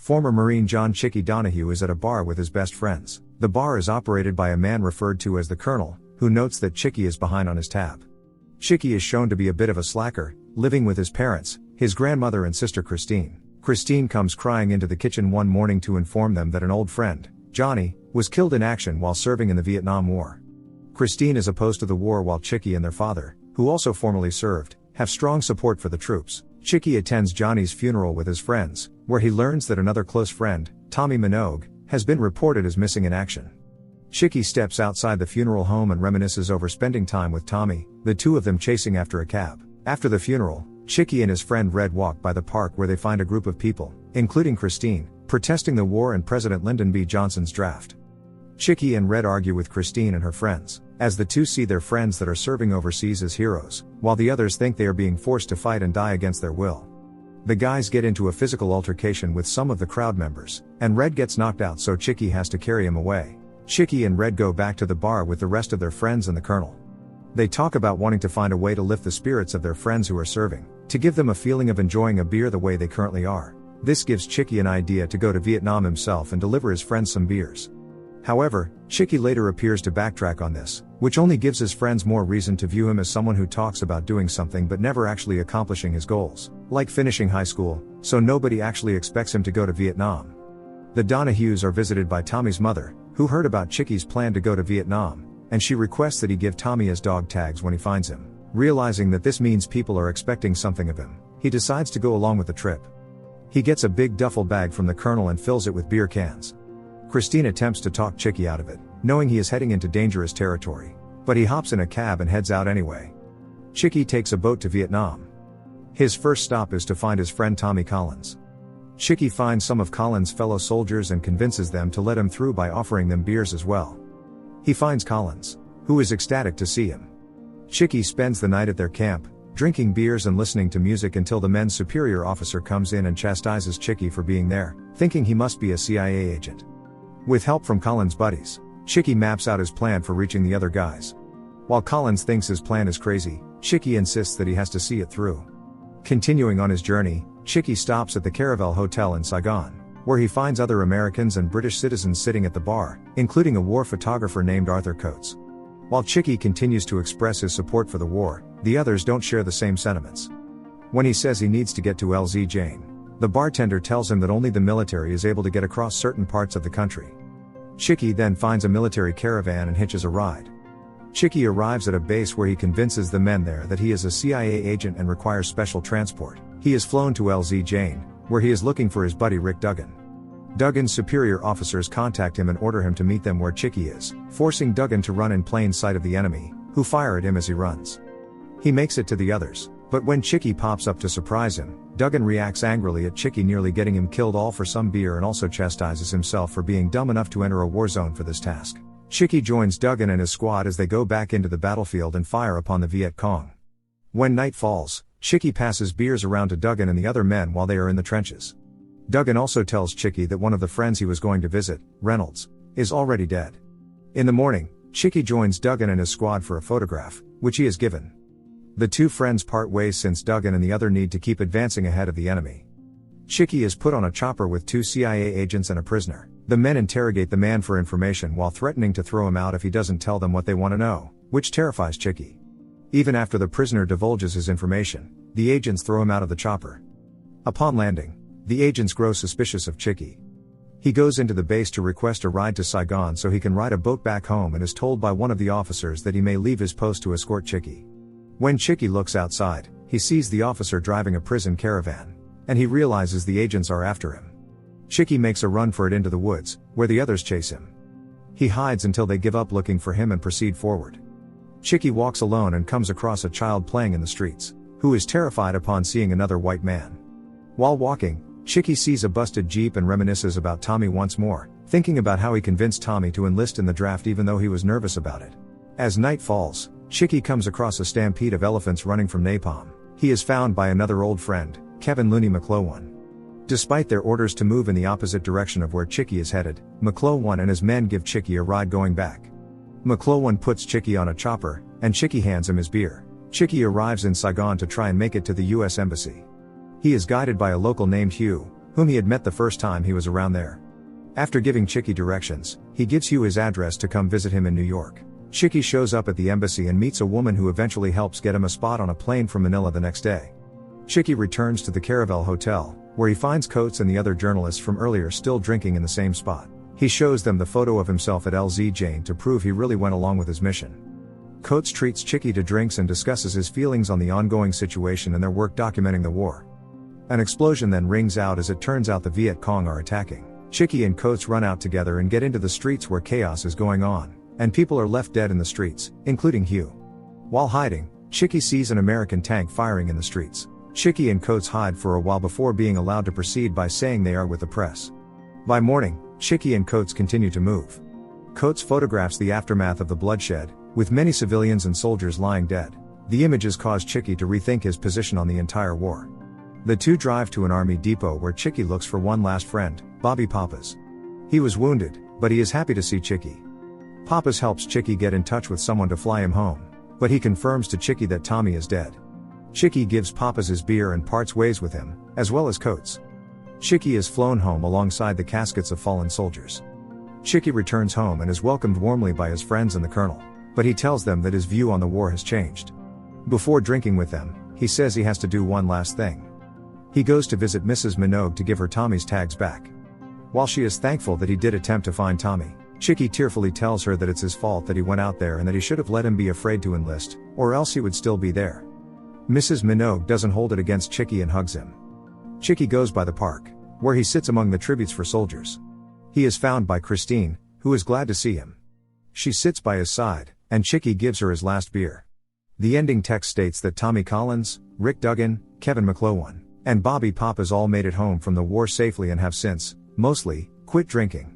Former Marine John Chickie Donohue is at a bar with his best friends. The bar is operated by a man referred to as the Colonel, who notes that Chickie is behind on his tab. Chickie is shown to be a bit of a slacker, living with his parents, his grandmother and sister Christine. Christine comes crying into the kitchen one morning to inform them that an old friend, Johnny, was killed in action while serving in the Vietnam War. Christine is opposed to the war while Chickie and their father, who also formerly served, have strong support for the troops. Chickie attends Johnny's funeral with his friends, where he learns that another close friend, Tommy Minogue, has been reported as missing in action. Chickie steps outside the funeral home and reminisces over spending time with Tommy, the two of them chasing after a cab. After the funeral, Chickie and his friend Red walk by the park where they find a group of people, including Christine, protesting the war and President Lyndon B. Johnson's draft. Chickie and Red argue with Christine and her friends, as the two see their friends that are serving overseas as heroes, while the others think they are being forced to fight and die against their will. The guys get into a physical altercation with some of the crowd members, and Red gets knocked out so Chickie has to carry him away. Chickie and Red go back to the bar with the rest of their friends and the Colonel. They talk about wanting to find a way to lift the spirits of their friends who are serving, to give them a feeling of enjoying a beer the way they currently are. This gives Chickie an idea to go to Vietnam himself and deliver his friends some beers. However, Chickie later appears to backtrack on this, which only gives his friends more reason to view him as someone who talks about doing something but never actually accomplishing his goals, like finishing high school, so nobody actually expects him to go to Vietnam. The Donahues are visited by Tommy's mother, who heard about Chickie's plan to go to Vietnam, and she requests that he give Tommy his dog tags when he finds him. Realizing that this means people are expecting something of him, he decides to go along with the trip. He gets a big duffel bag from the Colonel and fills it with beer cans. Christine attempts to talk Chickie out of it, knowing he is heading into dangerous territory, but he hops in a cab and heads out anyway. Chickie takes a boat to Vietnam. His first stop is to find his friend Tommy Collins. Chickie finds some of Collins' fellow soldiers and convinces them to let him through by offering them beers as well. He finds Collins, who is ecstatic to see him. Chickie spends the night at their camp, drinking beers and listening to music until the men's superior officer comes in and chastises Chickie for being there, thinking he must be a CIA agent. With help from Collins' buddies, Chickie maps out his plan for reaching the other guys. While Collins thinks his plan is crazy, Chickie insists that he has to see it through. Continuing on his journey, Chickie stops at the Caravel Hotel in Saigon, where he finds other Americans and British citizens sitting at the bar, including a war photographer named Arthur Coates. While Chickie continues to express his support for the war, the others don't share the same sentiments. When he says he needs to get to LZ Jane, the bartender tells him that only the military is able to get across certain parts of the country. Chickie then finds a military caravan and hitches a ride. Chickie arrives at a base where he convinces the men there that he is a CIA agent and requires special transport. He is flown to LZ Jane, where he is looking for his buddy Rick Duggan. Duggan's superior officers contact him and order him to meet them where Chickie is, forcing Duggan to run in plain sight of the enemy, who fire at him as he runs. He makes it to the others, but when Chickie pops up to surprise him, Duggan reacts angrily at Chickie nearly getting him killed all for some beer and also chastises himself for being dumb enough to enter a war zone for this task. Chickie joins Duggan and his squad as they go back into the battlefield and fire upon the Viet Cong. When night falls, Chickie passes beers around to Duggan and the other men while they are in the trenches. Duggan also tells Chickie that one of the friends he was going to visit, Reynolds, is already dead. In the morning, Chickie joins Duggan and his squad for a photograph, which he is given. The two friends part ways since Duggan and the other need to keep advancing ahead of the enemy. Chickie is put on a chopper with two CIA agents and a prisoner. The men interrogate the man for information while threatening to throw him out if he doesn't tell them what they want to know, which terrifies Chickie. Even after the prisoner divulges his information, the agents throw him out of the chopper. Upon landing, the agents grow suspicious of Chickie. He goes into the base to request a ride to Saigon so he can ride a boat back home and is told by one of the officers that he may leave his post to escort Chickie. When Chickie looks outside, he sees the officer driving a prison caravan, and he realizes the agents are after him. Chickie makes a run for it into the woods, where the others chase him. He hides until they give up looking for him and proceed forward. Chickie walks alone and comes across a child playing in the streets, who is terrified upon seeing another white man. While walking, Chickie sees a busted Jeep and reminisces about Tommy once more, thinking about how he convinced Tommy to enlist in the draft even though he was nervous about it. As night falls, Chickie comes across a stampede of elephants running from napalm. He is found by another old friend, Kevin Looney McClowan. Despite their orders to move in the opposite direction of where Chickie is headed, McClowan and his men give Chickie a ride going back. McClowan puts Chickie on a chopper, and Chickie hands him his beer. Chickie arrives in Saigon to try and make it to the US Embassy. He is guided by a local named Hugh, whom he had met the first time he was around there. After giving Chickie directions, he gives Hugh his address to come visit him in New York. Chickie shows up at the embassy and meets a woman who eventually helps get him a spot on a plane from Manila the next day. Chickie returns to the Caravel Hotel, where he finds Coates and the other journalists from earlier still drinking in the same spot. He shows them the photo of himself at LZ Jane to prove he really went along with his mission. Coates treats Chickie to drinks and discusses his feelings on the ongoing situation and their work documenting the war. An explosion then rings out as it turns out the Viet Cong are attacking. Chickie and Coates run out together and get into the streets where chaos is going on, and people are left dead in the streets, including Hugh. While hiding, Chickie sees an American tank firing in the streets. Chickie and Coates hide for a while before being allowed to proceed by saying they are with the press. By morning, Chickie and Coates continue to move. Coates photographs the aftermath of the bloodshed, with many civilians and soldiers lying dead. The images cause Chickie to rethink his position on the entire war. The two drive to an army depot where Chickie looks for one last friend, Bobby Pappas. He was wounded, but he is happy to see Chickie. Pappas helps Chickie get in touch with someone to fly him home, but he confirms to Chickie that Tommy is dead. Chickie gives Pappas his beer and parts ways with him, as well as Coates. Chickie is flown home alongside the caskets of fallen soldiers. Chickie returns home and is welcomed warmly by his friends and the colonel, but he tells them that his view on the war has changed. Before drinking with them, he says he has to do one last thing. He goes to visit Mrs. Minogue to give her Tommy's tags back. While she is thankful that he did attempt to find Tommy, Chickie tearfully tells her that it's his fault that he went out there and that he should have let him be afraid to enlist, or else he would still be there. Mrs. Minogue doesn't hold it against Chickie and hugs him. Chickie goes by the park, where he sits among the tributes for soldiers. He is found by Christine, who is glad to see him. She sits by his side, and Chickie gives her his last beer. The ending text states that Tommy Collins, Rick Duggan, Kevin McClowan, and Bobby Pappas all made it home from the war safely and have since, mostly, quit drinking.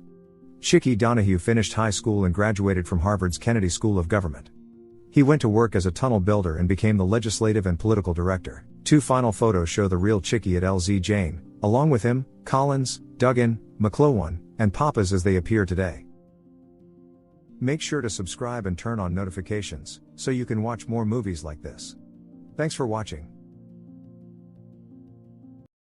Chickie Donohue finished high school and graduated from Harvard's Kennedy School of Government. He went to work as a tunnel builder and became the legislative and political director. Two final photos show the real Chickie at LZ Jane, along with him, Collins, Duggan, McClowan, and Pappas as they appear today. Make sure to subscribe and turn on notifications, so you can watch more movies like this. Thanks for watching.